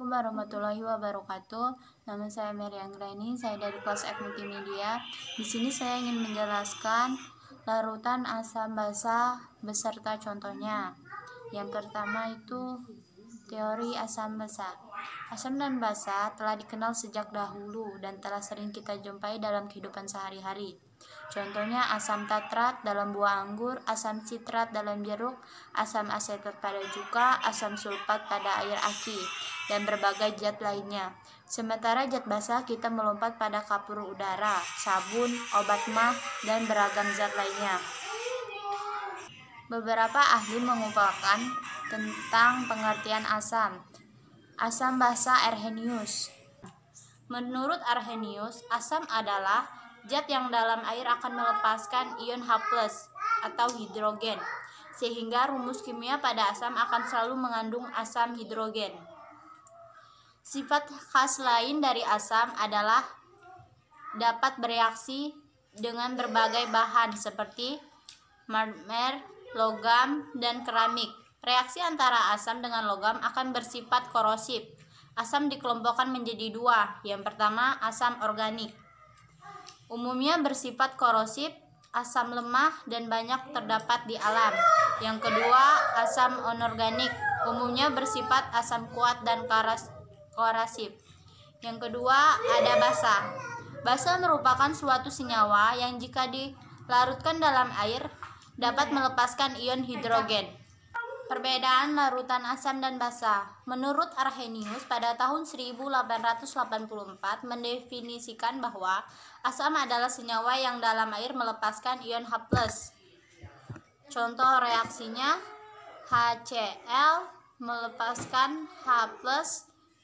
Assalamualaikum warahmatullahi wabarakatuh. Nama saya Mary Anggraini, saya dari kelas Ek Multimedia. Di sini saya ingin menjelaskan larutan asam basa beserta contohnya. Yang pertama itu teori asam basa. Asam dan basa telah dikenal sejak dahulu dan telah sering kita jumpai dalam kehidupan sehari-hari. Contohnya asam tatrat dalam buah anggur, asam sitrat dalam jeruk, asam asetat pada cuka, asam sulfat pada air aki, dan berbagai zat lainnya. Sementara zat basa kita melompat pada kapur udara, sabun, obat mah, dan beragam zat lainnya. Beberapa ahli mengumpulkan tentang pengertian asam. Asam basa Arrhenius. Menurut Arrhenius, asam adalah zat yang dalam air akan melepaskan ion H+ atau hidrogen, sehingga rumus kimia pada asam akan selalu mengandung asam hidrogen. Sifat khas lain dari asam adalah dapat bereaksi dengan berbagai bahan seperti marmer, logam, dan keramik. Reaksi antara asam dengan logam akan bersifat korosif. Asam dikelompokkan menjadi dua. Yang pertama, asam organik. Umumnya bersifat korosif, asam lemah, dan banyak terdapat di alam. Yang kedua, asam anorganik. Umumnya bersifat asam kuat dan korosif. Yang kedua, ada basa. Basa merupakan suatu senyawa yang jika dilarutkan dalam air dapat melepaskan ion hidrogen. Perbedaan larutan asam dan basa. Menurut Arrhenius pada tahun 1884 mendefinisikan bahwa asam adalah senyawa yang dalam air melepaskan ion H+. Contoh reaksinya, HCl melepaskan H+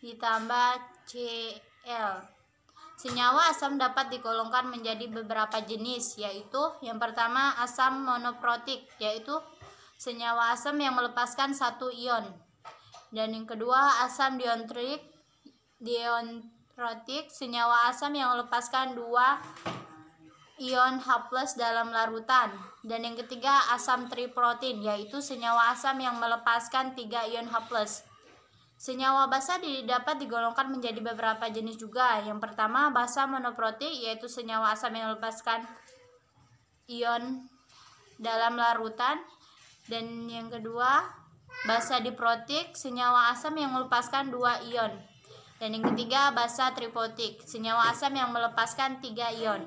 ditambah Cl. Senyawa asam dapat digolongkan menjadi beberapa jenis, yaitu yang pertama asam monoprotik, yaitu senyawa asam yang melepaskan satu ion. Dan yang kedua asam diontrotik, senyawa asam yang melepaskan dua ion H+ dalam larutan. Dan yang ketiga asam triprotin, yaitu senyawa asam yang melepaskan 3 ion H+. Senyawa basa dapat digolongkan menjadi beberapa jenis juga. Yang pertama basa monoprotik, yaitu senyawa asam yang melepaskan ion dalam larutan. Dan yang kedua basa diprotik, senyawa asam yang melepaskan 2 ion. Dan yang ketiga basa triprotik, senyawa asam yang melepaskan 3 ion.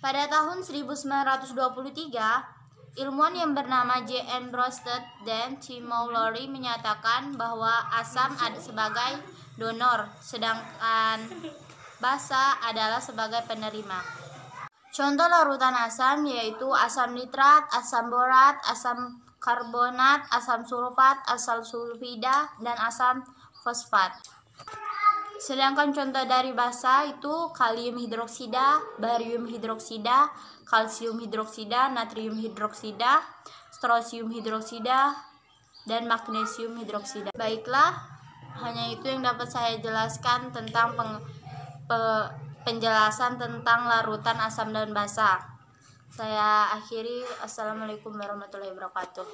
Pada tahun 1923, ilmuwan yang bernama J.M. Bronsted dan C. Mallory menyatakan bahwa asam ada sebagai donor, sedangkan basa adalah sebagai penerima. Contoh larutan asam yaitu asam nitrat, asam borat, asam karbonat, asam sulfat, asam sulfida, dan asam fosfat. Sedangkan contoh dari basa itu kalium hidroksida, barium hidroksida, kalsium hidroksida, natrium hidroksida, strosium hidroksida, dan magnesium hidroksida. Baiklah, hanya itu yang dapat saya jelaskan tentang penjelasan tentang larutan asam dan basa. Saya akhiri. Assalamualaikum warahmatullahi wabarakatuh.